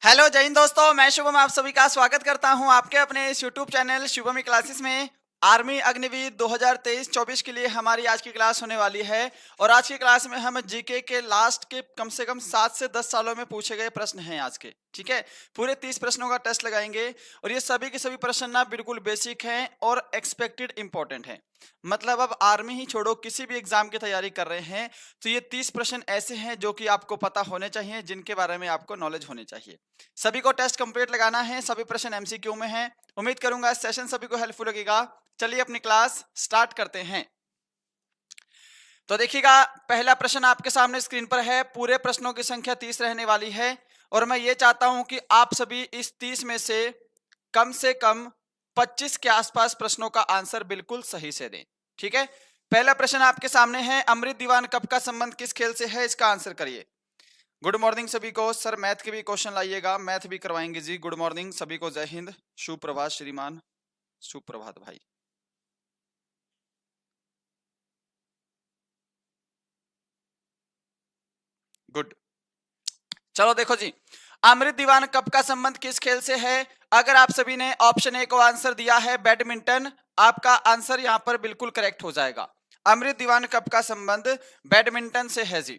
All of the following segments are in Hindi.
हेलो जय हिंद दोस्तों, मैं शुभम आप सभी का स्वागत करता हूं आपके अपने इस यूट्यूब चैनल शुभम क्लासेस में। आर्मी अग्निवीर 2023-24 के लिए हमारी आज की क्लास होने वाली है और आज की क्लास में हम जीके के लास्ट के कम से कम 7 से 10 सालों में पूछे गए प्रश्न हैं आज के। ठीक है, पूरे 30 प्रश्नों का टेस्ट लगाएंगे और ये सभी के सभी प्रश्न ना बिल्कुल बेसिक हैं और एक्सपेक्टेड इंपॉर्टेंट हैं। मतलब अब आर्मी ही छोड़ो, किसी भी एग्जाम की तैयारी कर रहे हैं तो ये 30 प्रश्न ऐसे हैं जो कि आपको पता होने चाहिए, जिनके बारे में आपको नॉलेज होनी चाहिए। सभी को टेस्ट कंप्लीट लगाना है, सभी प्रश्न एमसीक्यू में हैं। उम्मीद करूंगा इस सेशन सभी को हेल्पफुल लगेगा। चलिए अपनी क्लास स्टार्ट करते हैं। तो देखिएगा, पहला प्रश्न आपके सामने स्क्रीन पर है। पूरे प्रश्नों की संख्या 30 रहने वाली है और मैं ये चाहता हूं कि आप सभी इस 30 में से कम 25 के आसपास प्रश्नों का आंसर बिल्कुल सही से दें। ठीक है, पहला प्रश्न आपके सामने है, अमृत दीवान कप का संबंध किस खेल से है? इसका आंसर करिए। गुड मॉर्निंग सभी को। सर मैथ के भी क्वेश्चन लाइएगा, मैथ भी करवाएंगे जी। गुड मॉर्निंग सभी को, जय हिंद, सुप्रभात श्रीमान, सुप्रभात भाई। गुड, चलो देखो जी, अमृत दीवान कप का संबंध किस खेल से है? अगर आप सभी ने ऑप्शन ए को आंसर दिया है बैडमिंटन, आपका आंसर यहां पर बिल्कुल करेक्ट हो जाएगा। अमृत दीवान कप का संबंध बैडमिंटन से है जी।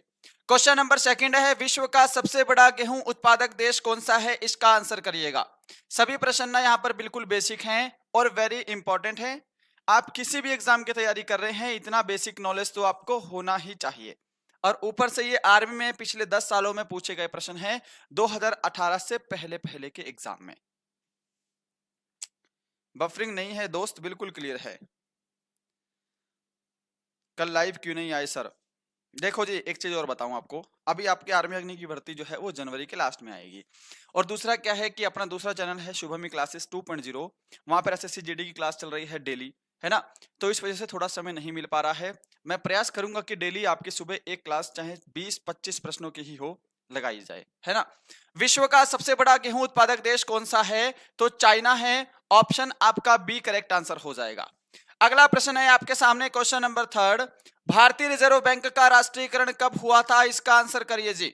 क्वेश्चन नंबर सेकंड है, विश्व का सबसे बड़ा गेहूं उत्पादक देश कौन सा है? इसका आंसर करिएगा। सभी प्रश्न ना यहाँ पर बिल्कुल बेसिक हैं और वेरी इंपॉर्टेंट हैं। आप किसी भी एग्जाम की तैयारी कर रहे हैं, इतना बेसिक नॉलेज तो आपको होना ही चाहिए। और ऊपर से ये आर्मी में पिछले 10 सालों में पूछे गए प्रश्न हैं, 2018 से पहले पहले के एग्जाम में। बफरिंग नहीं है दोस्त, बिल्कुल क्लियर है। कल लाइव क्यों नहीं आए सर? देखो जी, एक चीज और बताऊं आपको, अभी आपके आर्मी अग्नि की भर्ती जो है वो जनवरी के लास्ट में आएगी। और दूसरा क्या है कि अपना दूसरा चैनल है शुभमी क्लासेस 2.0, वहां पर एसएससी जीडी की क्लास चल रही है डेली, है ना। तो इस वजह से थोड़ा समय नहीं मिल पा रहा है। मैं प्रयास करूंगा कि डेली आपकी सुबह एक क्लास चाहे 20-25 प्रश्नों की ही हो, लगाई जाए, है ना। विश्व का सबसे बड़ा गेहूं उत्पादक देश कौन सा है? तो चाइना है। ऑप्शन आपका बी करेक्ट आंसर हो जाएगा। अगला प्रश्न है आपके सामने, क्वेश्चन नंबर थर्ड, भारतीय रिजर्व बैंक का राष्ट्रीयकरण कब हुआ था? इसका आंसर करिए जी।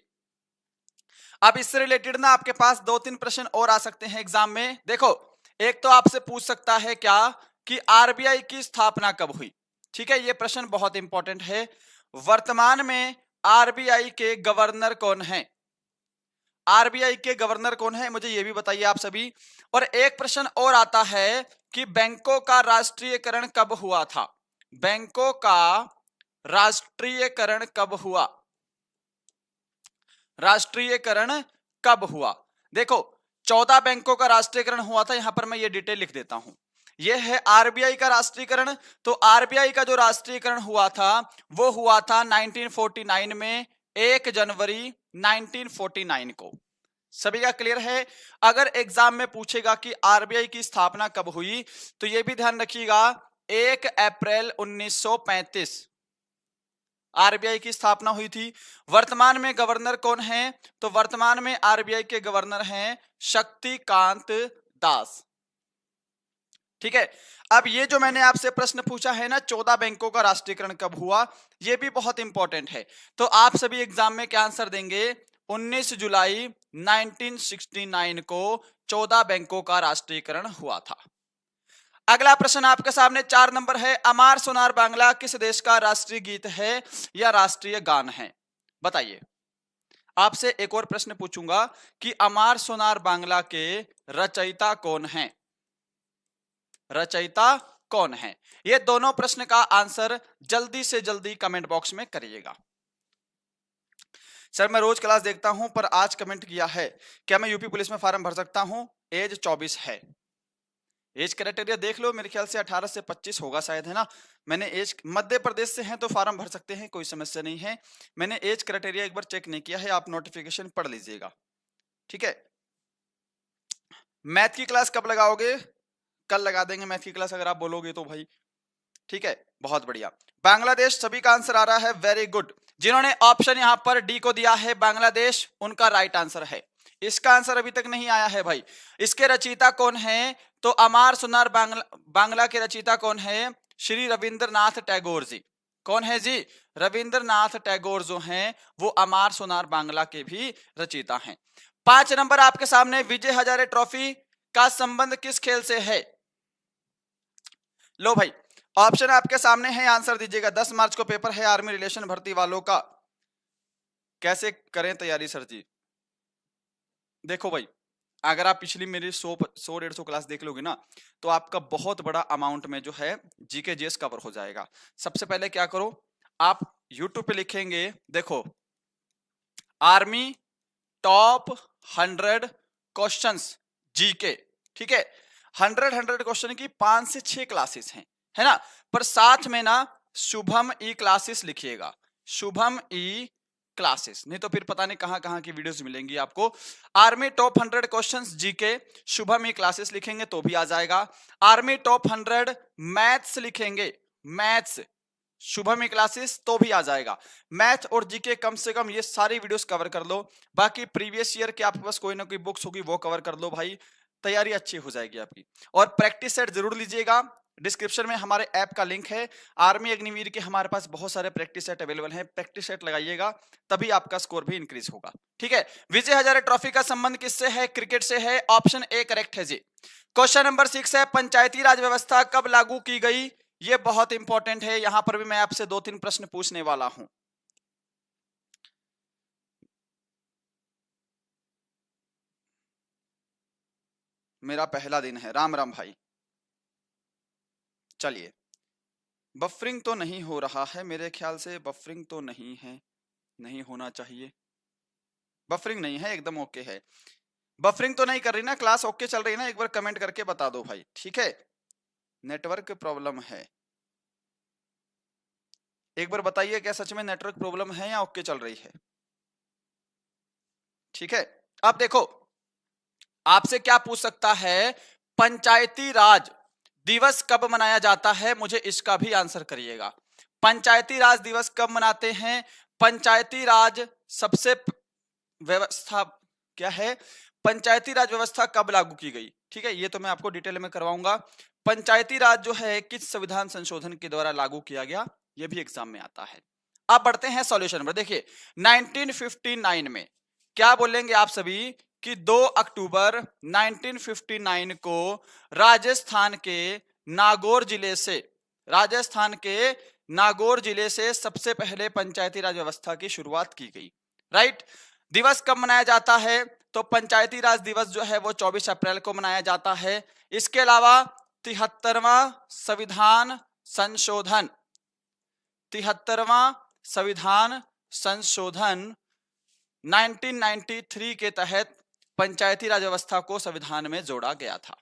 अब इससे रिलेटेड ना आपके पास 2-3 प्रश्न और आ सकते हैं एग्जाम में। देखो, एक तो आपसे पूछ सकता है क्या कि आरबीआई की स्थापना कब हुई? ठीक है, ये प्रश्न बहुत इंपॉर्टेंट है। वर्तमान में आरबीआई के गवर्नर कौन है? आरबीआई के गवर्नर कौन है, मुझे ये भी बताइए आप सभी। और एक प्रश्न और आता है कि बैंकों का राष्ट्रीयकरण कब हुआ था? बैंकों का राष्ट्रीयकरण कब हुआ? राष्ट्रीयकरण कब हुआ? देखो, 14 बैंकों का राष्ट्रीयकरण हुआ था। यहां पर मैं ये डिटेल लिख देता हूं। यह है आरबीआई का राष्ट्रीयकरण। तो आरबीआई का जो राष्ट्रीयकरण हुआ था वो हुआ था 1949 में, 1 जनवरी 1949 को। सभी का क्लियर है? अगर एग्जाम में पूछेगा कि आरबीआई की स्थापना कब हुई तो यह भी ध्यान रखिएगा, 1 अप्रैल 1935 आरबीआई की स्थापना हुई थी। वर्तमान में गवर्नर कौन है? तो वर्तमान में आरबीआई के गवर्नर हैं शक्तिकांत दास। ठीक है, अब ये जो मैंने आपसे प्रश्न पूछा है ना, 14 बैंकों का राष्ट्रीयकरण कब हुआ, ये भी बहुत इंपॉर्टेंट है। तो आप सभी एग्जाम में क्या आंसर देंगे? 19 जुलाई 1969 को 14 बैंकों का राष्ट्रीयकरण हुआ था। अगला प्रश्न आपके सामने 4 नंबर है, अमार सोनार बांग्ला किस देश का राष्ट्रीय गीत है या राष्ट्रीय गान है? बताइए। आपसे एक और प्रश्न पूछूंगा कि अमार सोनार बांग्ला के रचयिता कौन हैं? रचयिता कौन है? ये दोनों प्रश्न का आंसर जल्दी से जल्दी कमेंट बॉक्स में करिएगा। सर मैं रोज क्लास देखता हूं पर आज कमेंट किया है, क्या मैं यूपी पुलिस में फॉर्म भर सकता हूं? एज 24 है। एज क्राइटेरिया देख लो, मेरे ख्याल से 18 से 25 होगा शायद, है ना। मैंने एज, मध्य प्रदेश से हैं तो फॉर्म भर सकते हैं, कोई समस्या नहीं है। मैंने एज क्राइटेरिया एक बार चेक नहीं किया है, आप नोटिफिकेशन पढ़ लीजिएगा। ठीक है, मैथ की क्लास कब लगाओगे? कल लगा देंगे मैथ की क्लास, अगर आप बोलोगे तो भाई। ठीक है, बहुत बढ़िया। बांग्लादेश, सभी का आंसर आ रहा है, वेरी गुड। जिन्होंने ऑप्शन यहां पर डी को दिया है बांग्लादेश, उनका राइट आंसर है। इसका आंसर अभी तक नहीं आया है भाई। इसके रचयिता कौन है? तो अमार सुनार बांग्ला के रचयिता कौन है? श्री रविंद्रनाथ टैगोर जी। कौन है जी? रविंद्रनाथ टैगोर जो हैं वो अमार सुनार बांग्ला के भी रचयिता हैं। 5 नंबर आपके सामने, विजय हजारे ट्रॉफी का संबंध किस खेल से है? लो भाई, ऑप्शन आपके सामने है, आंसर दीजिएगा। 10 मार्च को पेपर है आर्मी रिलेशन भर्ती वालों का, कैसे करें तैयारी सर जी? देखो भाई, अगर आप पिछली मेरी 100-150 क्लास देख लोगे ना, तो आपका बहुत बड़ा अमाउंट में जो है जीके जीएस कवर हो जाएगा। सबसे पहले क्या करो, आप यूट्यूब पे लिखेंगे, देखो आर्मी टॉप 100 क्वेश्चंस जीके, ठीक है। 100 क्वेश्चन की 5 से 6 क्लासेस हैं, है ना। पर साथ में ना शुभम ई क्लासेस लिखिएगा, शुभम ई क्लासेस, नहीं तो फिर पता नहीं कहां कहां की वीडियोस मिलेंगी आपको। Army top 100 questions GK Shubham E classes लिखेंगे तो भी आ जाएगा। आर्मी टॉप 100 मैथ्स लिखेंगे, मैथ्स शुभम ई क्लासेस तो भी आ जाएगा। मैथ और जीके कम से कम ये सारी वीडियोस कवर कर लो। बाकी प्रीवियस ईयर के आपके पास कोई ना कोई बुक्स होगी वो कवर कर लो भाई, तैयारी अच्छी हो जाएगी आपकी। और प्रैक्टिस सेट जरूर लीजिएगा, डिस्क्रिप्शन में हमारे ऐप का लिंक है। आर्मी अग्निवीर के हमारे पास बहुत सारे प्रैक्टिस सेट अवेलेबल हैं, प्रैक्टिस सेट लगाइएगा तभी आपका स्कोर भी इंक्रीज होगा, ठीक है। विजय हजारे ट्रॉफी का संबंध किससे है? क्रिकेट से है, ऑप्शन ए करेक्ट है जी। क्वेश्चन नंबर 6 है, पंचायती राज व्यवस्था कब लागू की गई? ये बहुत इंपॉर्टेंट है, यहां पर भी मैं आपसे 2-3 प्रश्न पूछने वाला हूं। मेरा पहला दिन है, राम राम भाई। चलिए, बफरिंग तो नहीं हो रहा है मेरे ख्याल से, बफरिंग तो नहीं है, नहीं होना चाहिए। बफरिंग नहीं है, एकदम ओके है। बफरिंग तो नहीं कर रही ना क्लास, ओके चल रही ना? एक बार कमेंट करके बता दो भाई, ठीक है। नेटवर्क प्रॉब्लम है, एक बार बताइए क्या सच में नेटवर्क प्रॉब्लम है या ओके चल रही है? ठीक है। अब देखो, आपसे क्या पूछ सकता है, पंचायती राज दिवस कब मनाया जाता है? मुझे इसका भी आंसर करिएगा। पंचायती राज दिवस कब मनाते हैं? पंचायती राज सबसे व्यवस्था क्या है, पंचायती राज व्यवस्था कब लागू की गई? ठीक है, ये तो मैं आपको डिटेल में करवाऊंगा। पंचायती राज जो है किस संविधान संशोधन के द्वारा लागू किया गया, ये भी एग्जाम में आता है। अब बढ़ते हैं सॉल्यूशन पर। देखिए 1959 में क्या बोलेंगे आप सभी कि 2 अक्टूबर 1959 को राजस्थान के नागौर जिले से, राजस्थान के नागौर जिले से सबसे पहले पंचायती राज व्यवस्था की शुरुआत की गई, राइट। दिवस कब मनाया जाता है? तो पंचायती राज दिवस जो है वो 24 अप्रैल को मनाया जाता है। इसके अलावा 73वां संविधान संशोधन, 73वां संविधान संशोधन 1993 के तहत पंचायती राज व्यवस्था को संविधान में जोड़ा गया था।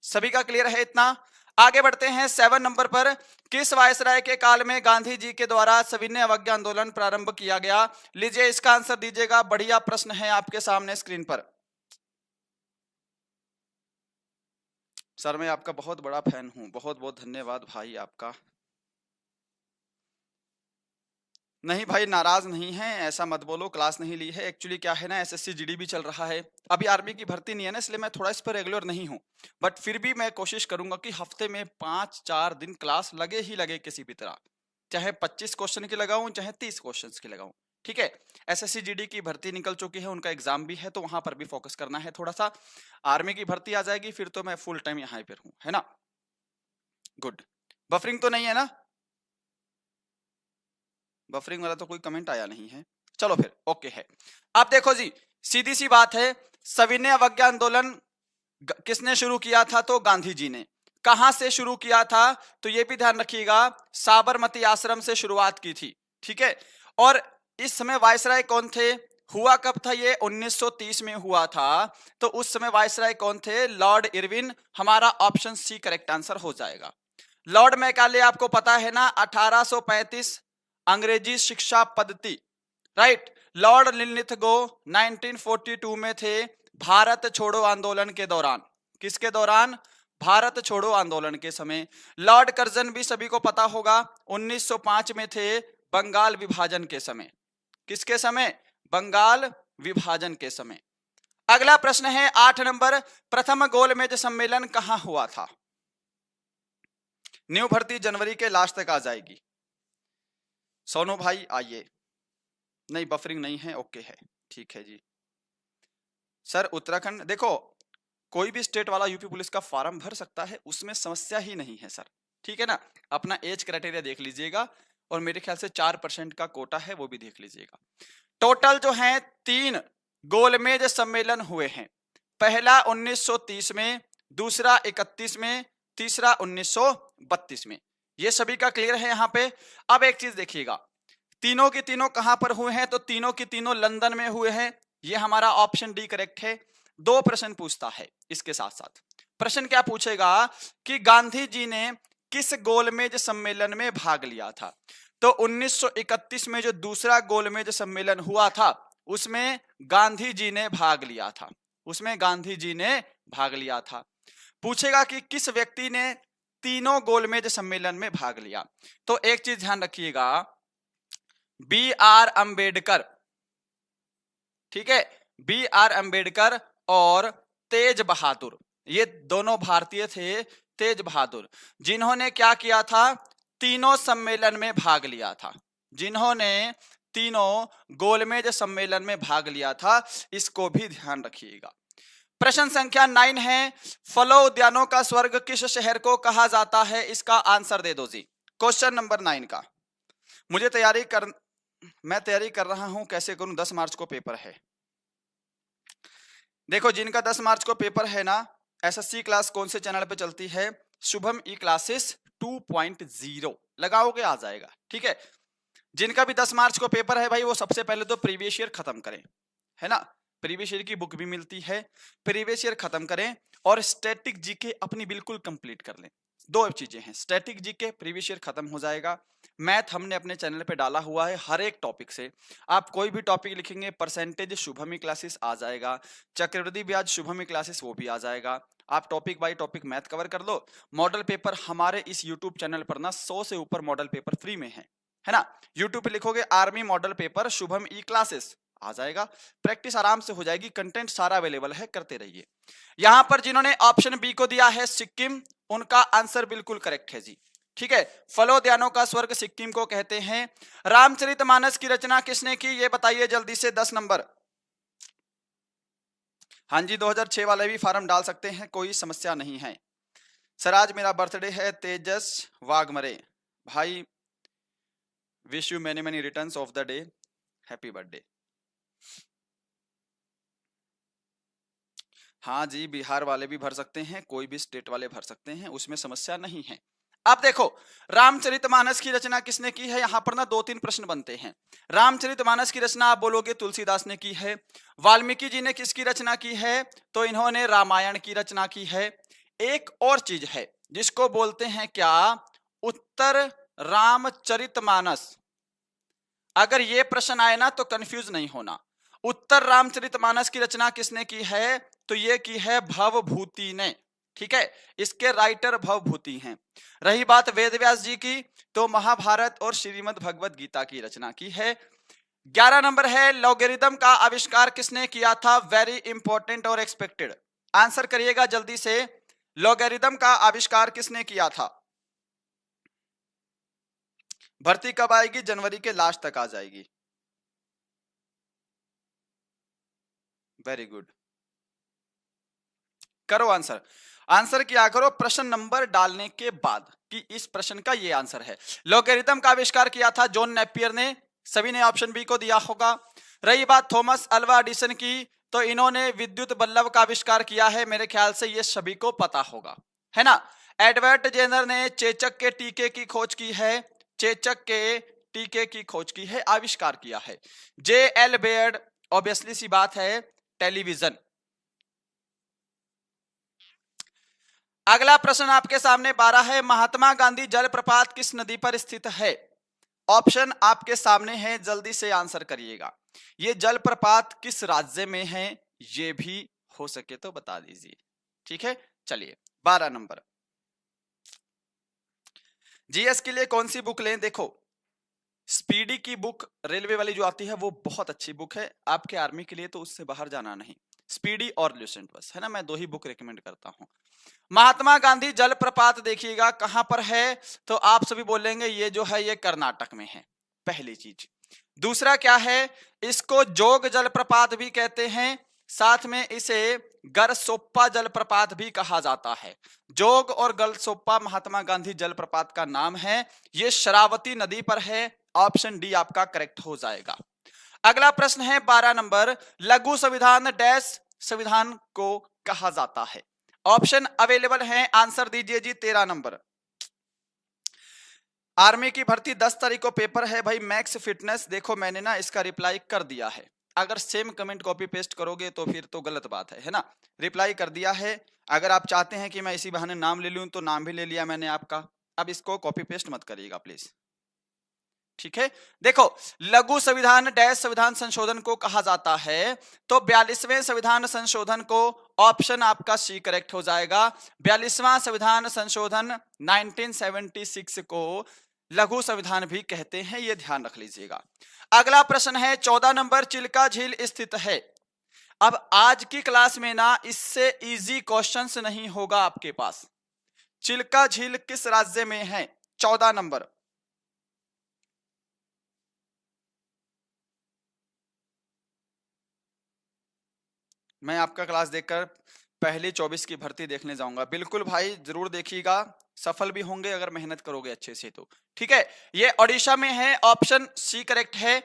सभी का क्लियर है इतना? आगे बढ़ते हैं 7 नंबर पर। किस वायसराय के काल में गांधी जी के द्वारा सविनय अवज्ञा आंदोलन प्रारंभ किया गया? लीजिए इसका आंसर दीजिएगा, बढ़िया प्रश्न है आपके सामने स्क्रीन पर। सर मैं आपका बहुत बड़ा फैन हूं, बहुत बहुत धन्यवाद भाई आपका। नहीं भाई नाराज नहीं है, ऐसा मत बोलो, क्लास नहीं ली है। एक्चुअली क्या है ना, एसएससी जीडी भी चल रहा है, अभी आर्मी की भर्ती नहीं है ना, इसलिए मैं थोड़ा इस पर रेगुलर नहीं हूँ। बट फिर भी मैं कोशिश करूंगा कि हफ्ते में 5-4 दिन क्लास लगे ही लगे किसी भी तरह, चाहे 25 क्वेश्चन की लगाऊं चाहे 30 क्वेश्चन की लगाऊं, ठीक है। एसएससी जीडी की भर्ती निकल चुकी है, उनका एग्जाम भी है, तो वहां पर भी फोकस करना है थोड़ा सा। आर्मी की भर्ती आ जाएगी फिर तो मैं फुल टाइम यहाँ पर हूँ, है ना। गुड, बफरिंग तो नहीं है ना? बफरिंग वाला तो कोई कमेंट आया नहीं है, चलो फिर ओके है। अब देखो जी, सीधी सी बात है, सविनय अवज्ञा आंदोलन किसने शुरू किया था? तो गांधी जी ने। कहां से शुरू किया था? तो यह भी ध्यान रखिएगा, साबरमती आश्रम से शुरुआत की थी, ठीक है। और इस समय वायसराय कौन थे? हुआ कब था ये? 1930 में हुआ था। तो उस समय वायसराय कौन थे? Lord Irwin. हमारा ऑप्शन सी करेक्ट आंसर हो जाएगा। लॉर्ड मैकाले आपको पता है ना, 1835 अंग्रेजी शिक्षा पद्धति, राइट। लॉर्ड लिनलिथगो 1942 में थे, भारत छोड़ो आंदोलन के दौरान। किसके दौरान? भारत छोड़ो आंदोलन के समय। लॉर्ड कर्जन भी सभी को पता होगा, 1905 में थे, बंगाल विभाजन के समय। किसके समय? बंगाल विभाजन के समय। अगला प्रश्न है 8 नंबर, प्रथम गोलमेज सम्मेलन कहां हुआ था? न्यू भर्ती जनवरी के लास्ट तक आ जाएगी। सोनू भाई आइए। नहीं बफरिंग नहीं है, ओके है, ठीक है जी। सर उत्तराखंड देखो, कोई भी स्टेट वाला यूपी पुलिस का फॉर्म भर सकता है, उसमें समस्या ही नहीं है सर, ठीक है ना। अपना एज क्राइटेरिया देख लीजिएगा, और मेरे ख्याल से 4% का कोटा है, वो भी देख लीजिएगा। टोटल जो है 3 गोलमेज सम्मेलन हुए हैं। पहला 1930 में, दूसरा 31 में, तीसरा 1932 में। ये सभी का क्लियर है यहाँ पे। अब एक चीज देखिएगा, तीनों की तीनों कहां पर हुए हैं, तो तीनों की तीनों लंदन में हुए हैं। ये हमारा ऑप्शन डी करेक्ट है। 2 प्रश्न पूछता है इसके साथ साथ। प्रश्न क्या पूछेगा कि गांधी जी ने किस गोलमेज सम्मेलन में भाग लिया था। तो 1931 में जो दूसरा गोलमेज सम्मेलन हुआ था, उसमें गांधी जी ने भाग लिया था, उसमें गांधी जी ने भाग लिया था। पूछेगा कि किस व्यक्ति ने तीनों गोलमेज सम्मेलन में भाग लिया। तो एक चीज ध्यान रखिएगा, BR अंबेडकर, ठीक है, BR अंबेडकर और तेज बहादुर, ये दोनों भारतीय थे। तेज बहादुर जिन्होंने क्या किया था, तीनों सम्मेलन में भाग लिया था, जिन्होंने तीनों गोलमेज सम्मेलन में भाग लिया था, इसको भी ध्यान रखिएगा। प्रश्न संख्या 9 है, फलों उद्यानों का स्वर्ग किस शहर को कहा जाता है, इसका आंसर दे दो जी। क्वेश्चन नंबर 9 का मुझे मैं तैयारी कर रहा हूं, कैसे करूं, 10 मार्च को पेपर है। देखो जिनका 10 मार्च को पेपर है ना, एसएससी क्लास कौन से चैनल पे चलती है, शुभम ई क्लासेस 2.0 लगाओगे आ जाएगा, ठीक है। जिनका भी 10 मार्च को पेपर है भाई, वो सबसे पहले तो प्रीवियस ईयर खत्म करें, है ना। प्रीवियस ईयर की बुक भी मिलती है, प्रीवियस ईयर खत्म करें और स्टैटिक जीके अपनी बिल्कुल कंप्लीट कर लें। 2 चीजें हैं, स्टैटिक जीके प्रीवियस ईयर खत्म हो जाएगा, मैथ हमने अपने चैनल पे डाला हुआ है, हर एक टॉपिक से आप कोई भी टॉपिक लिखेंगे, परसेंटेज शुभमी क्लासेस आ जाएगा, चक्रवृद्धि ब्याज शुभमी क्लासेस वो भी आ जाएगा। आप topic by topic math cover कर लो। मॉडल पेपर हमारे इस यूट्यूब चैनल पर ना 100 से ऊपर मॉडल पेपर फ्री में है ना। यूट्यूब पे लिखोगे army model paper Shubham E classes आ जाएगा, प्रैक्टिस आराम से हो जाएगी, कंटेंट सारा अवेलेबल है, करते रहिए। यहां पर जिन्होंने ऑप्शन बी को दिया है सिक्किम, उनका आंसर बिल्कुल करेक्ट है जी, ठीक है। फलोद्यानों का स्वर्ग सिक्किम को कहते हैं। रामचरितमानस की रचना किसने की, ये बताइए जल्दी से, 10 नंबर। हाँ जी, 2006 वाले भी फॉर्म डाल सकते हैं, कोई समस्या नहीं है। सर आज मेरा बर्थडे है, तेजस वाघमरे भाई, wish you many many returns of the day, happy birthday. हाँ जी, बिहार वाले भी भर सकते हैं, कोई भी स्टेट वाले भर सकते हैं, उसमें समस्या नहीं है। अब देखो रामचरितमानस की रचना किसने की है, यहां पर ना 2-3 प्रश्न बनते हैं। रामचरितमानस की रचना आप बोलोगे तुलसीदास ने की है। वाल्मीकि जी ने किसकी रचना की है, तो इन्होंने रामायण की रचना की है। एक और चीज है जिसको बोलते हैं क्या, उत्तर रामचरितमानस। अगर ये प्रश्न आए ना तो कंफ्यूज नहीं होना। उत्तर रामचरितमानस की रचना किसने की है, तो ये की है भवभूति ने, ठीक है, इसके राइटर भवभूति हैं। रही बात वेदव्यास जी की, तो महाभारत और श्रीमद् भगवत गीता की रचना की है। 11 नंबर है, लॉगरिदम का आविष्कार किसने किया था, वेरी इंपॉर्टेंट और एक्सपेक्टेड, आंसर करिएगा जल्दी से। लॉगरिदम का आविष्कार किसने किया था। भर्ती कब आएगी, जनवरी के लास्ट तक आ जाएगी। वेरी गुड, करो आंसर। आंसर क्या करो, प्रश्न नंबर डालने के बाद कि इस प्रश्न का ये आंसर है। लॉगरिदम का आविष्कार किया था जॉन नेपियर ने, सभी ने ऑप्शन बी को दिया होगा। रही बात थॉमस अल्वा एडिसन की, तो इन्होंने विद्युत बल्ब का आविष्कार किया है, मेरे ख्याल से ये सभी को पता होगा, है ना। एडवर्ड जेनर ने चेचक के टीके की खोज की है, चेचक के टीके की खोज की है, आविष्कार किया है। J.L. बेयर्ड, ऑब्वियसली सी बात है, टेलीविजन। अगला प्रश्न आपके सामने 12 है, महात्मा गांधी जलप्रपात किस नदी पर स्थित है। ऑप्शन आपके सामने है, जल्दी से आंसर करिएगा। ये जलप्रपात किस राज्य में है, ये भी हो सके तो बता दीजिए, ठीक है। चलिए 12 नंबर, जीएस के लिए कौन सी बुक लें, देखो स्पीडी की बुक रेलवे वाली जो आती है वो बहुत अच्छी बुक है, आपके आर्मी के लिए तो उससे बाहर जाना नहीं, स्पीडी और ल्यूसेंट बस, है ना, मैं 2 ही बुक रिकमेंड करता हूं। महात्मा गांधी जलप्रपात देखिएगा कहां पर है, तो आप सभी बोलेंगे ये जो है ये कर्नाटक में है, पहली चीज। दूसरा क्या है, इसको जोग जलप्रपात भी कहते हैं, साथ में इसे गरसोप्पा जलप्रपात भी कहा जाता है। जोग और गरसोप्पा महात्मा गांधी जलप्रपात का नाम है। यह शरावती नदी पर है। ऑप्शन डी आपका करेक्ट हो जाएगा। अगला प्रश्न है 12 नंबर, लघु संविधान डैश संविधान को कहा जाता है। ऑप्शन अवेलेबल है, आंसर दीजिए जी। 13 नंबर, आर्मी की भर्ती 10 तारीख को पेपर है भाई, मैक्स फिटनेस। देखो मैंने ना इसका रिप्लाई कर दिया है, अगर सेम कमेंट कॉपी पेस्ट करोगे तो फिर तो गलत बात है ना। रिप्लाई कर दिया है, अगर आप चाहते हैं कि मैं इसी बहाने नाम ले लूं तो नाम भी ले लिया मैंने आपका। अब इसको कॉपी पेस्ट मत करिएगा प्लीज, ठीक है। देखो, लघु संविधान डैश संविधान संशोधन को कहा जाता है, तो 42वें संविधान संशोधन को, ऑप्शन आपका सी करेक्ट हो जाएगा। 42वां संविधान संशोधन 1976 को लघु संविधान भी कहते हैं, यह ध्यान रख लीजिएगा। अगला प्रश्न है 14 नंबर, चिल्का झील स्थित है। अब आज की क्लास में ना इससे इजी क्वेश्चंस नहीं होगा आपके पास। चिल्का झील किस राज्य में है? 14 नंबर, मैं आपका क्लास देखकर पहली 24 की भर्ती देखने जाऊंगा। बिल्कुल भाई, जरूर देखिएगा, सफल भी होंगे अगर मेहनत करोगे अच्छे से तो, ठीक है। ये ओडिशा में है, ऑप्शन सी करेक्ट है।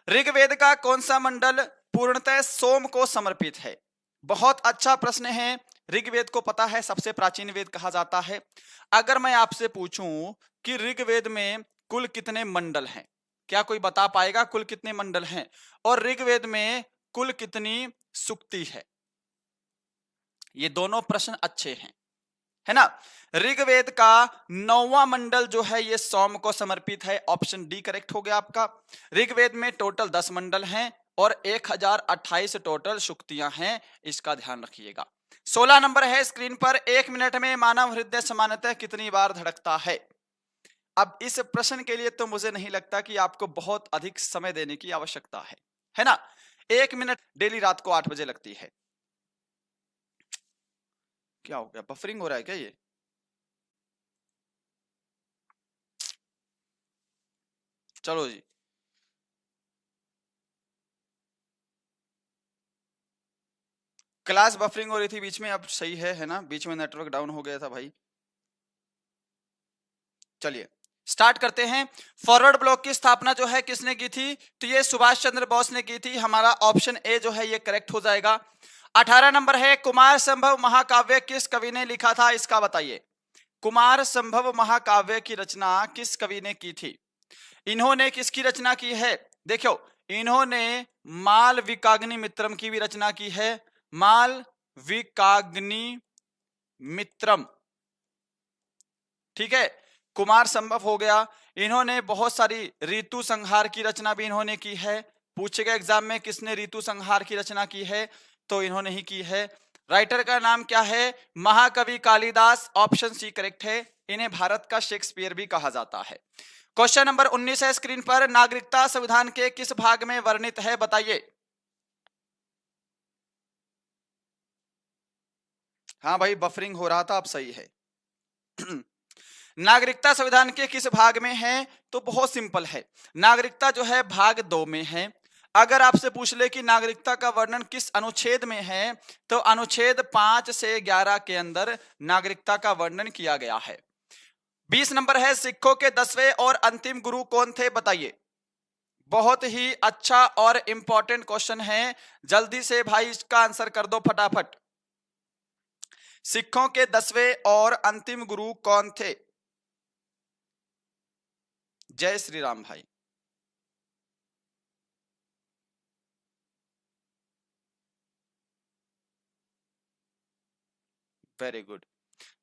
ऋग्वेद का कौन सा मंडल पूर्णतः सोम को समर्पित है? बहुत अच्छा प्रश्न है। ऋग्वेद को पता है सबसे प्राचीन वेद कहा जाता है। अगर मैं आपसे पूछूं कि ऋग्वेद में कुल कितने मंडल हैं, क्या कोई बता पाएगा कुल कितने मंडल हैं? और ऋग्वेद में कुल कितनी सूक्ति है? ये दोनों प्रश्न अच्छे हैं, है ना। ऋग्वेद का 9वां मंडल जो है ये सोम को समर्पित है, ऑप्शन डी करेक्ट हो गया आपका। ऋग्वेद में टोटल 10 मंडल हैं और 1028 टोटल सूक्तियां हैं, इसका ध्यान रखिएगा। 16 नंबर है स्क्रीन पर, 1 मिनट में मानव हृदय सामान्यतः कितनी बार धड़कता है? अब इस प्रश्न के लिए तो मुझे नहीं लगता कि आपको बहुत अधिक समय देने की आवश्यकता है ना। 1 मिनट डेली रात को 8 बजे लगती है। क्या हो गया, बफरिंग हो रहा है क्या ये? चलो जी, क्लास बफरिंग हो रही थी बीच में, अब सही है ना। बीच में नेटवर्क डाउन हो गया था भाई। चलिए स्टार्ट करते हैं। फॉरवर्ड ब्लॉक की स्थापना जो है किसने की थी? तो ये सुभाष चंद्र बोस ने की थी। हमारा ऑप्शन ए जो है ये करेक्ट हो जाएगा। 18 नंबर है, कुमार संभव महाकाव्य किस कवि ने लिखा था? इसका बताइए। कुमार संभव महाकाव्य की रचना किस कवि ने की थी? इन्होंने किसकी रचना की है? देखो, इन्होंने मालविकाग्नि मित्रम की भी रचना की है। मालविकाग्नि मित्रम, ठीक है। कुमार संभव हो गया। इन्होंने बहुत सारी ऋतु संहार की रचना भी इन्होंने की है। पूछेगा एग्जाम में किसने ऋतु संहार की रचना की है, तो इन्होंने ही की है। राइटर का नाम क्या है? महाकवि कालिदास, ऑप्शन सी करेक्ट है। इन्हें भारत का शेक्सपियर भी कहा जाता है। क्वेश्चन नंबर 19 है स्क्रीन पर, नागरिकता संविधान के किस भाग में वर्णित है? बताइए। हाँ भाई, बफरिंग हो रहा था, अब सही है। नागरिकता संविधान के किस भाग में है? तो बहुत सिंपल है, नागरिकता जो है भाग 2 में है। अगर आपसे पूछ ले कि नागरिकता का वर्णन किस अनुच्छेद में है, तो अनुच्छेद 5 से 11 के अंदर नागरिकता का वर्णन किया गया है। 20 नंबर है, सिखों के 10वें और अंतिम गुरु कौन थे? बताइए। बहुत ही अच्छा और इंपॉर्टेंट क्वेश्चन है, जल्दी से भाई इसका आंसर कर दो फटाफट। सिखों के 10वें और अंतिम गुरु कौन थे? जय श्री राम भाई। Very good.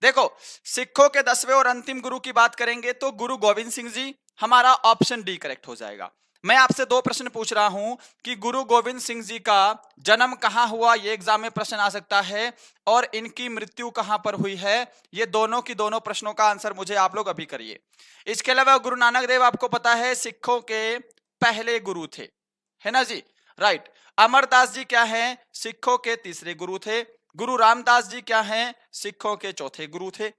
देखो, सिखों के 10वें और अंतिम गुरु की बात करेंगे तो गुरु गोविंद सिंह जी, हमारा ऑप्शन डी करेक्ट हो जाएगा। मैं आपसे 2 प्रश्न पूछ रहा हूं कि गुरु गोविंद सिंह जी का जन्म कहां हुआ, ये एग्जाम में प्रश्न आ सकता है, और इनकी मृत्यु कहां पर हुई है। ये दोनों की दोनों प्रश्नों का आंसर मुझे आप लोग अभी करिए। इसके अलावा गुरु नानक देव आपको पता है सिखों के पहले गुरु थे, है ना जी, राइट। अमरदास जी क्या है? सिखों के तीसरे गुरु थे। गुरु रामदास जी क्या हैं? सिखों के चौथे गुरु थे।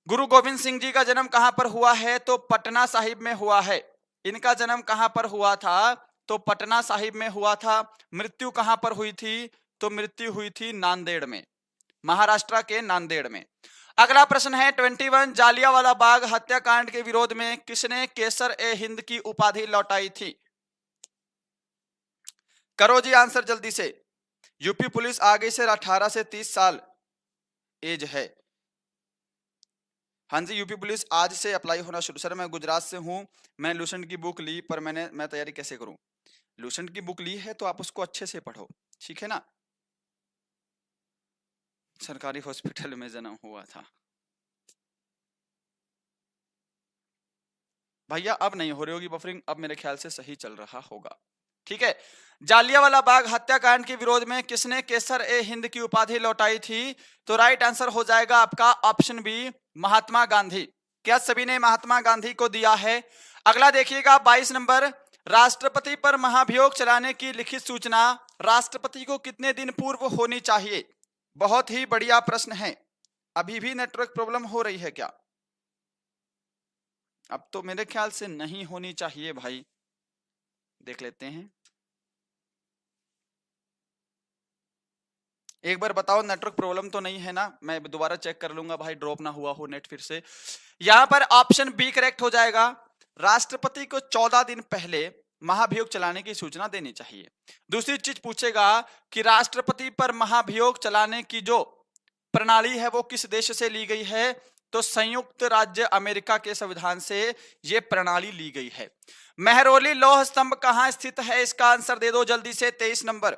गुरु गोविंद सिंह जी का जन्म कहां पर हुआ है? तो पटना साहिब में हुआ है। इनका जन्म कहां पर हुआ था? तो पटना साहिब में हुआ था। मृत्यु कहां पर हुई थी? तो मृत्यु हुई थी नांदेड़ में, महाराष्ट्र के नांदेड़ में। अगला प्रश्न है 21, जालियांवाला बाग हत्याकांड के विरोध में किसने केसर ए हिंद की उपाधि लौटाई थी? करो जी आंसर जल्दी से। यूपी पुलिस आ गई सर, 18 से 30 साल एज है। हाँ जी, यूपी पुलिस आज से अप्लाई होना शुरू। सर मैं गुजरात से हूँ, मैं लूसेंट की बुक ली, पर मैं तैयारी कैसे करूँ? लूसेंट की बुक ली है तो आप उसको अच्छे से पढ़ो, ठीक है ना। सरकारी हॉस्पिटल में जन्म हुआ था भैया, अब नहीं हो रही होगी बफरिंग, अब मेरे ख्याल से सही चल रहा होगा, ठीक है। जालियांवाला बाग हत्याकांड के विरोध में किसने केसर ए हिंद की उपाधि लौटाई थी? तो राइट आंसर हो जाएगा आपका ऑप्शन बी, महात्मा गांधी। क्या सभी ने महात्मा गांधी को दिया है? अगला देखिएगा 22 नंबर, राष्ट्रपति पर महाभियोग चलाने की लिखित सूचना राष्ट्रपति को कितने दिन पूर्व होनी चाहिए? बहुत ही बढ़िया प्रश्न है। अभी भी नेटवर्क प्रॉब्लम हो रही है क्या? अब तो मेरे ख्याल से नहीं होनी चाहिए भाई, देख लेते हैं। एक बार बताओ नेटवर्क प्रॉब्लम तो नहीं है ना, मैं दोबारा चेक कर लूंगा भाई, ड्रॉप ना हुआ हो नेट फिर से। यहां पर ऑप्शन बी करेक्ट हो जाएगा, राष्ट्रपति को 14 दिन पहले महाभियोग चलाने की सूचना देनी चाहिए। दूसरी चीज पूछेगा कि राष्ट्रपति पर महाभियोग चलाने की जो प्रणाली है वो किस देश से ली गई है? तो संयुक्त राज्य अमेरिका के संविधान से ये प्रणाली ली गई है। मेहरौली लौह स्तंभ कहां स्थित है? इसका आंसर दे दो जल्दी से, 23 नंबर।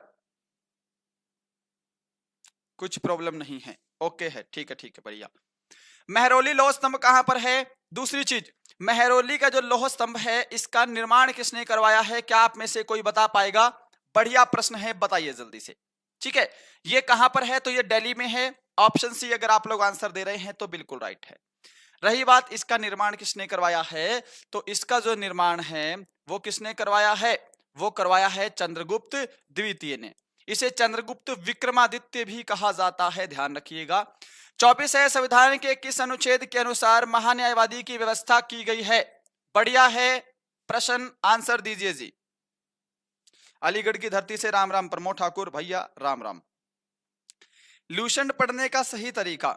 कुछ प्रॉब्लम नहीं है, ओके है, ठीक है बढ़िया। मेहरौली लौह स्तंभ कहां पर है? दूसरी चीज, मेहरौली का जो लौह स्तंभ है इसका निर्माण किसने करवाया है? क्या आप में से कोई बता पाएगा? बढ़िया प्रश्न है, बताइए जल्दी से, ठीक है। ये कहां पर है? तो ये दिल्ली में है। ऑप्शन सी अगर आप लोग आंसर दे रहे हैं तो बिल्कुल राइट है। रही बात इसका निर्माण किसने करवाया है, तो इसका जो निर्माण है वो किसने करवाया है? वो करवाया है चंद्रगुप्त द्वितीय ने। इसे चंद्रगुप्त विक्रमादित्य भी कहा जाता है, ध्यान रखिएगा। 24 है, संविधान के किस अनुच्छेद के अनुसार महान्यायवादी की व्यवस्था की गई है? बढ़िया है प्रश्न, आंसर दीजिए जी। अलीगढ़ की धरती से राम राम, प्रमोद ठाकुर भैया राम राम। ल्यूसेंट पढ़ने का सही तरीका,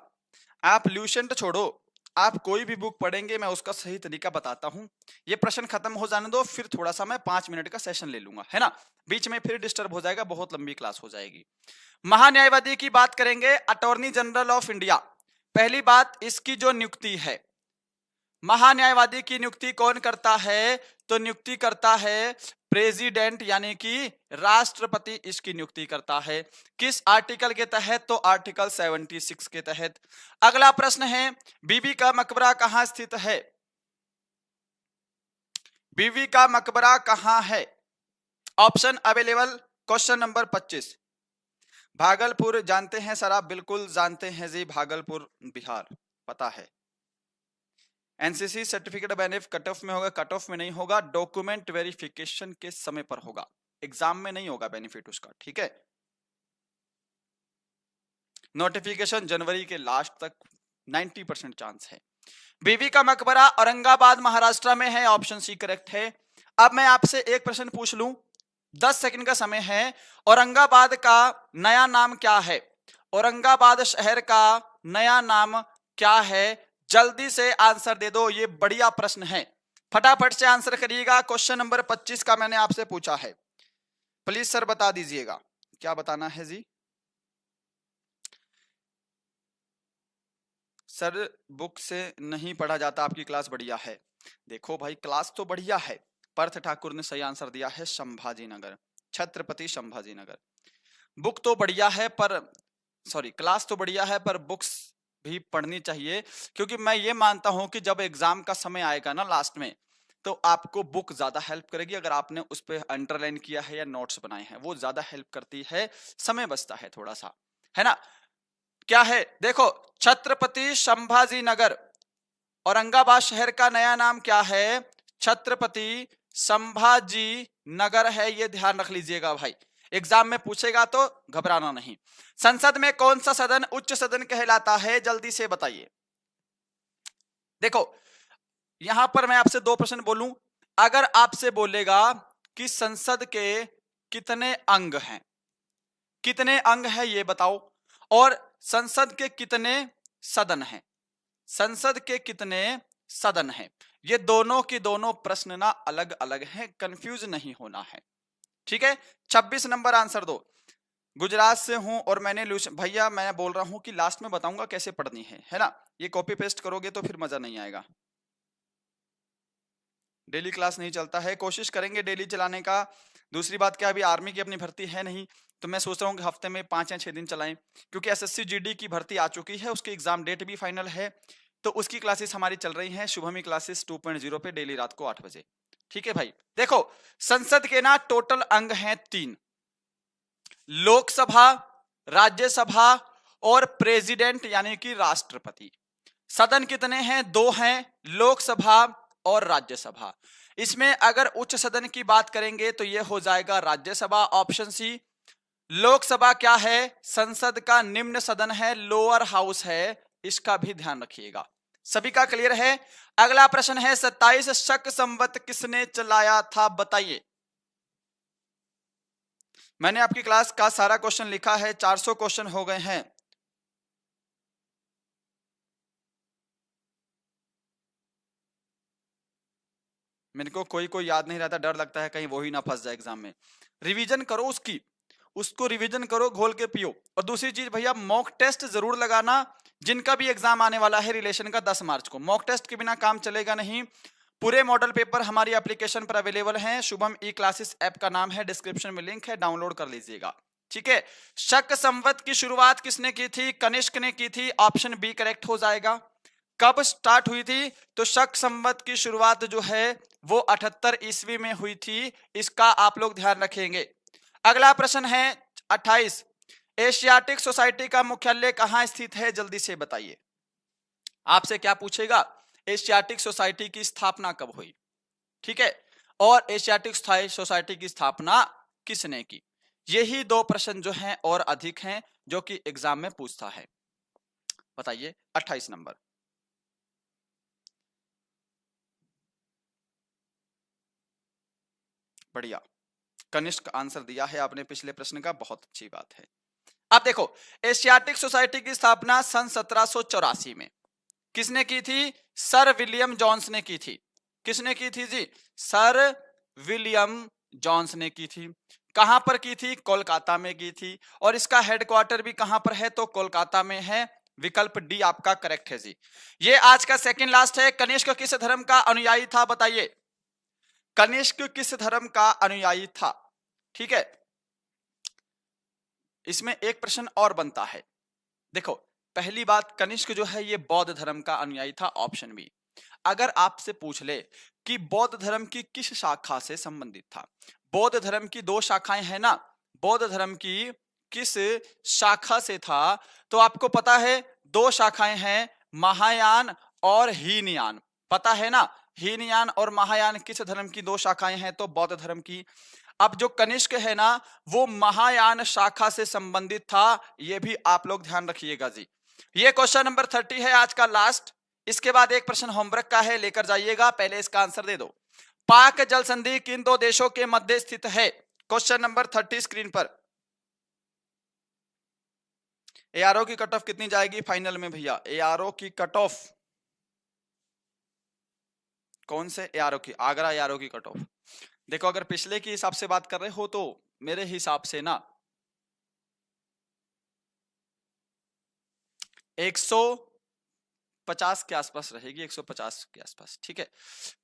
आप ल्यूसेंट छोड़ो, आप कोई भी बुक पढ़ेंगे मैं उसका सही तरीका बताता हूं। ये प्रश्न खत्म हो जाने दो, फिर थोड़ा सा मैं 5 मिनट का सेशन ले लूंगा, है ना। बीच में फिर डिस्टर्ब हो जाएगा, बहुत लंबी क्लास हो जाएगी। महान्यायवादी की बात करेंगे, अटॉर्नी जनरल ऑफ इंडिया। पहली बात, इसकी जो नियुक्ति है, महान्यायवादी की नियुक्ति कौन करता है? तो नियुक्ति करता है प्रेसिडेंट, यानी कि राष्ट्रपति इसकी नियुक्ति करता है। किस आर्टिकल के तहत? तो आर्टिकल 76 के तहत। अगला प्रश्न है, बीबी का मकबरा कहां स्थित है? बीबी का मकबरा कहां है? Option available, question number 25। Bhagalpur जानते हैं सर आप? बिल्कुल जानते हैं जी, भागलपुर बिहार, पता है। एनसीसी सर्टिफिकेट बेनिफ कट ऑफ में होगा, कट ऑफ में नहीं होगा, डॉक्यूमेंट वेरिफिकेशन के समय पर होगा, एग्जाम में नहीं होगा बेनिफिट उसका, ठीक है। नोटिफिकेशन जनवरी के लास्ट तक 90% चांस है। बीबी का मकबरा औरंगाबाद महाराष्ट्र में है, ऑप्शन सी करेक्ट है। अब मैं आपसे एक प्रश्न पूछ लूं, 10 सेकंड का समय है। औरंगाबाद का नया नाम क्या है? औरंगाबाद शहर का नया नाम क्या है? जल्दी से आंसर दे दो, ये बढ़िया प्रश्न है, फटाफट से आंसर करिएगा। क्वेश्चन नंबर 25 का मैंने आपसे पूछा है, प्लीज सर बता दीजिएगा, क्या बताना है जी? सर बुक से नहीं पढ़ा जाता, आपकी क्लास बढ़िया है। देखो भाई क्लास तो बढ़िया है, पार्थ ठाकुर ने सही आंसर दिया है संभाजी नगर, छत्रपति संभाजी नगर। बुक तो बढ़िया है पर, सॉरी क्लास तो बढ़िया है पर बुक्स भी पढ़नी चाहिए, क्योंकि मैं ये मानता हूं कि जब एग्जाम का समय आएगा ना लास्ट में, तो आपको बुक ज्यादा हेल्प करेगी। अगर आपने उस पर अंडरलाइन किया है या नोट्स बनाए हैं, वो ज्यादा हेल्प करती है, समय बचता है थोड़ा सा, है ना। क्या है देखो, छत्रपति संभाजी नगर, औरंगाबाद शहर का नया नाम क्या है? छत्रपति संभाजी नगर है, ये ध्यान रख लीजिएगा भाई, एग्जाम में पूछेगा तो घबराना नहीं। संसद में कौन सा सदन उच्च सदन कहलाता है? जल्दी से बताइए। देखो यहां पर मैं आपसे 2 प्रश्न बोलूं, अगर आपसे बोलेगा कि संसद के कितने अंग हैं, कितने अंग है ये बताओ, और संसद के कितने सदन हैं, संसद के कितने सदन हैं। ये दोनों की दोनों प्रश्न ना अलग अलग हैं, कंफ्यूज नहीं होना है, ठीक है। 26 नंबर आंसर दो। गुजरात से हूं और मैंने भैया मैं बोल रहा हूं कि लास्ट में बताऊंगा कैसे पढ़नी है ना, ये कॉपी पेस्ट करोगे तो फिर मजा नहीं आएगा। डेली क्लास नहीं चलता है, कोशिश करेंगे डेली चलाने का। दूसरी बात क्या, अभी आर्मी की अपनी भर्ती है नहीं, तो मैं सोच रहा हूँ कि हफ्ते में 5 या 6 दिन चलाएं, क्योंकि एसएससी जीडी की भर्ती आ चुकी है, उसकी एग्जाम डेट भी फाइनल है, तो उसकी क्लासेस हमारी चल रही हैं शुभमी क्लासेस 2.0 पे डेली रात को 8 बजे, ठीक है भाई। देखो संसद के ना टोटल अंग हैं 3, लोकसभा, राज्यसभा और प्रेसिडेंट यानी कि राष्ट्रपति। सदन कितने हैं, 2 हैं, लोकसभा और राज्यसभा। इसमें अगर उच्च सदन की बात करेंगे तो यह हो जाएगा राज्यसभा, ऑप्शन सी। लोकसभा क्या है, संसद का निम्न सदन है, लोअर हाउस है, इसका भी ध्यान रखिएगा। सभी का क्लियर है। अगला प्रश्न है 27 शक संवत किसने चलाया था, बताइए। मैंने आपकी क्लास का सारा क्वेश्चन लिखा है, 400 क्वेश्चन हो गए हैं। मेरे को कोई कोई याद नहीं रहता, डर लगता है कहीं वो ही ना फंस जाए एग्जाम में। रिवीजन करो उसकी, उसको रिवीजन करो, घोल के पियो। और दूसरी चीज भैया, मॉक टेस्ट जरूर लगाना, जिनका भी एग्जाम आने वाला है रिलेशन का 10 मार्च को। मॉक टेस्ट के बिना काम चलेगा नहीं। पूरे मॉडल पेपर हमारी एप्लीकेशन पर अवेलेबल हैं, शुभम ई क्लासेस ऐप का नाम है, डिस्क्रिप्शन में लिंक है, डाउनलोड कर लीजिएगा, ठीक है। शक संवत की शुरुआत किसने की थी, कनिष्क ने की थी, ऑप्शन बी करेक्ट हो जाएगा। कब स्टार्ट हुई थी, तो शक संवत की शुरुआत जो है वो 78 ईस्वी में हुई थी, इसका आप लोग ध्यान रखेंगे। अगला प्रश्न है 28, एशियाटिक सोसाइटी का मुख्यालय कहां स्थित है, जल्दी से बताइए। आपसे क्या पूछेगा, एशियाटिक सोसाइटी की स्थापना कब हुई, ठीक है, और एशियाटिक सोसाइटी की स्थापना किसने की। यही 2 प्रश्न जो हैं और अधिक हैं जो कि एग्जाम में पूछता है, बताइए। 28 नंबर, बढ़िया, कनिष्क आंसर दिया है आपने पिछले प्रश्न का, बहुत अच्छी बात है। अब देखो, एशियाटिक सोसाइटी की स्थापना सन 1784 में किसने की थी, सर विलियम जॉन्स ने की थी। किसने की थी जी, सर विलियम जॉन्स ने की थी। कहां पर की थी, कोलकाता में की थी, और इसका हेडक्वार्टर भी कहां पर है, तो कोलकाता में है। विकल्प डी आपका करेक्ट है जी। ये आज का सेकंड लास्ट है। कनिष्क किस धर्म का अनुयायी था, बताइए। कनिष्क किस धर्म का अनुयायी था, ठीक है। इसमें एक प्रश्न और बनता है। देखो पहली बात, कनिष्क जो है ये बौद्ध धर्म का अनुयायी था, ऑप्शन बी। अगर आपसे पूछ ले कि बौद्ध धर्म की किस शाखा से संबंधित था, बौद्ध धर्म की 2 शाखाएं हैं ना, बौद्ध धर्म की किस शाखा से था, तो आपको पता है 2 शाखाएं हैं, महायान और हीनयान, पता है ना। हीनयान और महायान किस धर्म की 2 शाखाएं हैं, तो बौद्ध धर्म की। अब जो कनिष्क है ना, वो महायान शाखा से संबंधित था, ये भी आप लोग ध्यान रखिएगा जी। ये क्वेश्चन नंबर 30 है आज का लास्ट। इसके बाद एक प्रश्न होमवर्क का है, लेकर जाइएगा, पहले इसका आंसर दे दो। पाक जल संधि किन 2 देशों के मध्य स्थित है, क्वेश्चन नंबर 30 स्क्रीन पर। एआरओ की कट ऑफ कितनी जाएगी फाइनल में भैया, एआरओ की कट ऑफ कौन से एआरओ की, आगरा एआरओ की कट ऑफ। देखो अगर पिछले के हिसाब से बात कर रहे हो तो मेरे हिसाब से ना 150 के आसपास रहेगी, 150 के आसपास, ठीक है।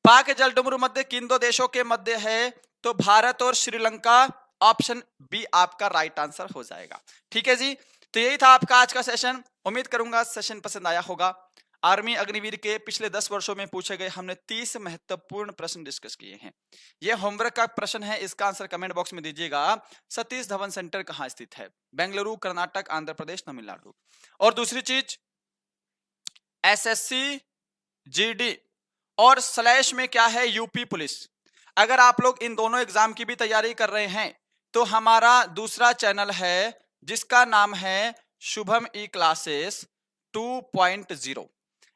पाक जल डुमरू मध्य किन 2 देशों के मध्य है, तो भारत और श्रीलंका, ऑप्शन बी आपका राइट आंसर हो जाएगा, ठीक है जी। तो यही था आपका आज का सेशन, उम्मीद करूंगा सेशन पसंद आया होगा। आर्मी अग्निवीर के पिछले 10 वर्षों में पूछे गए हमने 30 महत्वपूर्ण प्रश्न डिस्कस किए हैं। यह होमवर्क का प्रश्न है, इसका आंसर कमेंट बॉक्स में दीजिएगा। सतीश धवन सेंटर कहां स्थित है, बेंगलुरु, कर्नाटक, आंध्र प्रदेश, तमिलनाडु। और दूसरी चीज, एसएससी जीडी और स्लैश में क्या है, यूपी पुलिस। अगर आप लोग इन दोनों एग्जाम की भी तैयारी कर रहे हैं तो हमारा दूसरा चैनल है जिसका नाम है शुभम ई क्लासेस 2.0,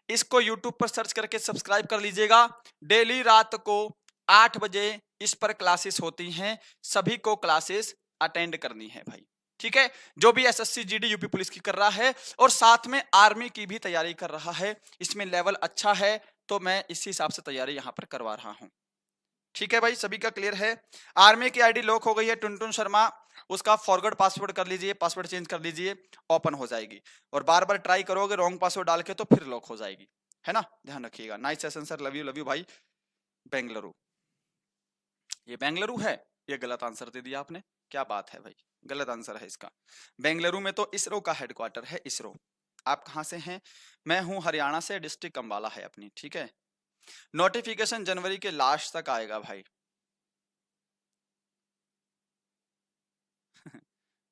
इसको यूट्यूब पर सर्च करके सब्सक्राइब कर लीजिएगा। डेली रात को 8 बजे इस पर क्लासेस होती हैं, सभी को क्लासेस अटेंड करनी है भाई। ठीक है, जो भी एसएससी जीडी यूपी पुलिस की कर रहा है और साथ में आर्मी की भी तैयारी कर रहा है, इसमें लेवल अच्छा है तो मैं इसी हिसाब से तैयारी यहां पर करवा रहा हूं। ठीक है भाई, सभी का क्लियर है। आर्मी की आईडी लॉक हो गई है, टुनटुन शर्मा, उसका फॉरवर्ड पासवर्ड कर लीजिए, पासवर्ड चेंज कर लीजिए, ओपन हो जाएगी। और बार बार ट्राई करोगे रॉन्ग पासवर्ड डाल के तो फिर लॉक हो जाएगी, है ना, ध्यान रखिएगा। Nice session sir, love you भाई। बेंगलुरु, ये बेंगलुरु है, ये गलत आंसर दे दिया आपने, क्या बात है भाई, गलत आंसर है इसका। बेंगलुरु में तो इसरो का हेडक्वार्टर है, इसरो। आप कहां से हैं? मैं हूं हरियाणा से, डिस्ट्रिक्ट अंबाला है अपनी, ठीक है। नोटिफिकेशन जनवरी के लास्ट तक आएगा भाई।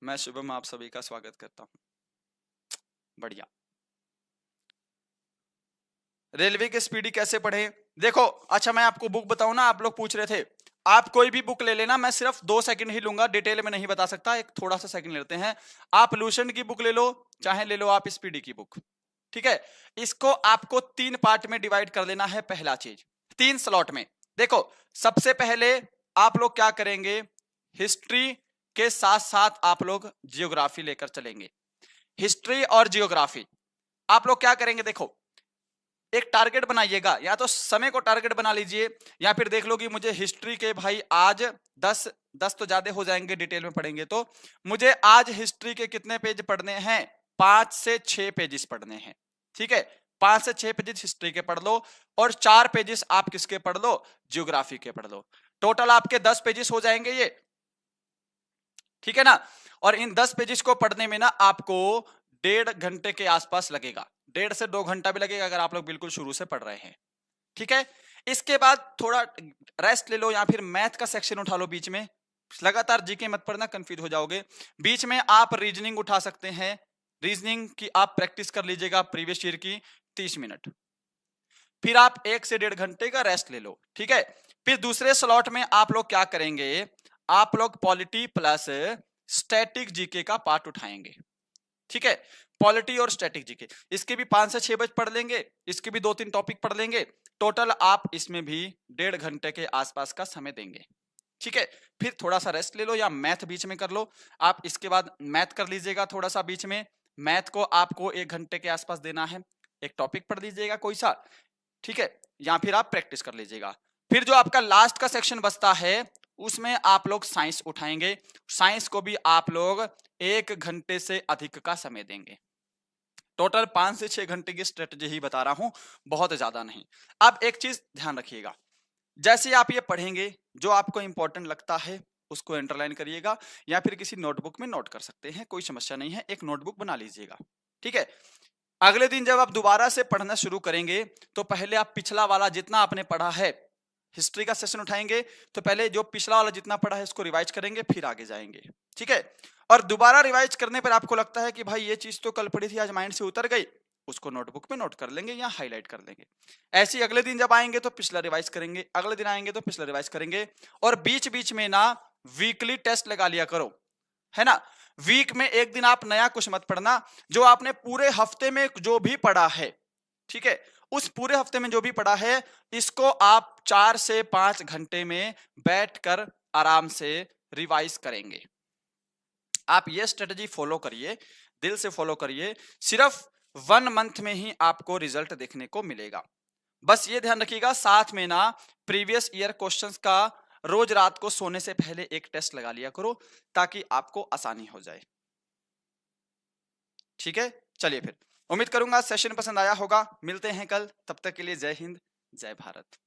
मैं शुभम आप सभी का स्वागत करता हूं, बढ़िया। रेलवे के स्पीडी कैसे पढ़े? देखो, अच्छा मैं आपको बुक बताऊं ना, आप लोग पूछ रहे थे, आप कोई भी बुक ले लेना, मैं सिर्फ 2 सेकंड ही लूंगा, डिटेल में नहीं बता सकता, एक थोड़ा सा सेकंड लेते हैं। आप लूशन की बुक ले लो, चाहे ले लो आप स्पीडी की बुक, ठीक है। इसको आपको 3 पार्ट में डिवाइड कर लेना है, पहला चीज 3 स्लॉट में। देखो, सबसे पहले आप लोग क्या करेंगे, हिस्ट्री के साथ साथ आप लोग जियोग्राफी लेकर चलेंगे। हिस्ट्री और जियोग्राफी आप लोग क्या करेंगे, देखो एक टारगेट बनाइएगा, या तो समय को टारगेट बना लीजिए, या फिर देख लो कि मुझे हिस्ट्री के भाई आज 10 तो ज्यादा हो जाएंगे डिटेल में पढ़ेंगे तो, मुझे आज हिस्ट्री के कितने पेज पढ़ने हैं, 5 से 6 पेजेस पढ़ने हैं, ठीक है। 5 से 6 पेजेस हिस्ट्री के पढ़ लो और 4 पेजेस आप किसके पढ़ लो, जियोग्राफी के पढ़ लो। टोटल आपके 10 पेजेस हो जाएंगे ये, ठीक है ना। और इन 10 पेजेस को पढ़ने में ना आपको 1.5 घंटे के आसपास लगेगा, 1.5 से 2 घंटा भी लगेगा अगर आप लोग बिल्कुल शुरू से पढ़ रहे हैं, ठीक है। इसके बाद थोड़ा रेस्ट ले लो, या फिर मैथ का सेक्शन उठा लो बीच में, लगातार जीके मत पढ़ना, कंफ्यूज हो जाओगे। बीच में आप रीजनिंग उठा सकते हैं, रीजनिंग की आप प्रैक्टिस कर लीजिएगा प्रीवियस ईयर की 30 मिनट, फिर आप 1 से 1.5 घंटे का रेस्ट ले लो, ठीक है। फिर दूसरे स्लॉट में आप लोग क्या करेंगे, आप लोग पॉलिटी प्लस स्टैटिक जीके का पार्ट उठाएंगे, ठीक है। पॉलिटी और स्टैटिक जीके, इसके भी 5 से 6 बज पढ़ लेंगे, इसके भी 2-3 टॉपिक पढ़ लेंगे, टोटल आप इसमें भी 1.5 घंटे के आसपास का समय देंगे, ठीक है। फिर थोड़ा सा रेस्ट ले लो या मैथ बीच में कर लो, आप इसके बाद मैथ कर लीजिएगा थोड़ा सा बीच में, मैथ को आपको 1 घंटे के आसपास देना है, एक टॉपिक पढ़ लीजिएगा कोई सा, ठीक है, या फिर आप प्रैक्टिस कर लीजिएगा। फिर जो आपका लास्ट का सेक्शन बचता है उसमें आप लोग साइंस उठाएंगे, साइंस को भी आप लोग 1 घंटे से अधिक का समय देंगे। टोटल 5 से 6 घंटे की स्ट्रेटजी ही बता रहा हूं, बहुत ज्यादा नहीं। अब एक चीज ध्यान रखिएगा, जैसे आप ये पढ़ेंगे जो आपको इंपॉर्टेंट लगता है उसको अंडरलाइन करिएगा, या फिर किसी नोटबुक में नोट कर सकते हैं, कोई समस्या नहीं है, एक नोटबुक बना लीजिएगा, ठीक है। अगले दिन जब आप दोबारा से पढ़ना शुरू करेंगे तो पहले आप पिछला वाला जितना आपने पढ़ा है, हिस्ट्री का सेशन उठाएंगे तो पहले जो पिछला वाला जितना पढ़ा है इसको रिवाइज करेंगे, फिर आगे जाएंगे, ठीक है। और दोबारा रिवाइज करने पर आपको लगता है कि भाई ये चीज तो कल पढ़ी थी आज माइंड से उतर गई, उसको नोटबुक में नोट कर लेंगे या हाईलाइट कर लेंगे। ऐसे ही अगले दिन जब आएंगे तो पिछला रिवाइज करेंगे, अगले दिन आएंगे तो पिछला रिवाइज करेंगे। और बीच बीच में ना वीकली टेस्ट लगा लिया करो, है ना। वीक में एक दिन आप नया कुछ मत पढ़ना, जो आपने पूरे हफ्ते में जो भी पढ़ा है, ठीक है, उस पूरे हफ्ते में जो भी पढ़ा है इसको आप 4 से 5 घंटे में बैठकर आराम से रिवाइज करेंगे। आप ये स्ट्रेटजी फॉलो करिए, दिल से फॉलो करिए, सिर्फ 1 मंथ में ही आपको रिजल्ट देखने को मिलेगा। बस ये ध्यान रखिएगा, साथ में ना प्रीवियस ईयर क्वेश्चंस का रोज रात को सोने से पहले एक टेस्ट लगा लिया करो ताकि आपको आसानी हो जाए, ठीक है। चलिए फिर, उम्मीद करूंगा सेशन पसंद आया होगा, मिलते हैं कल, तब तक के लिए जय हिंद जय भारत।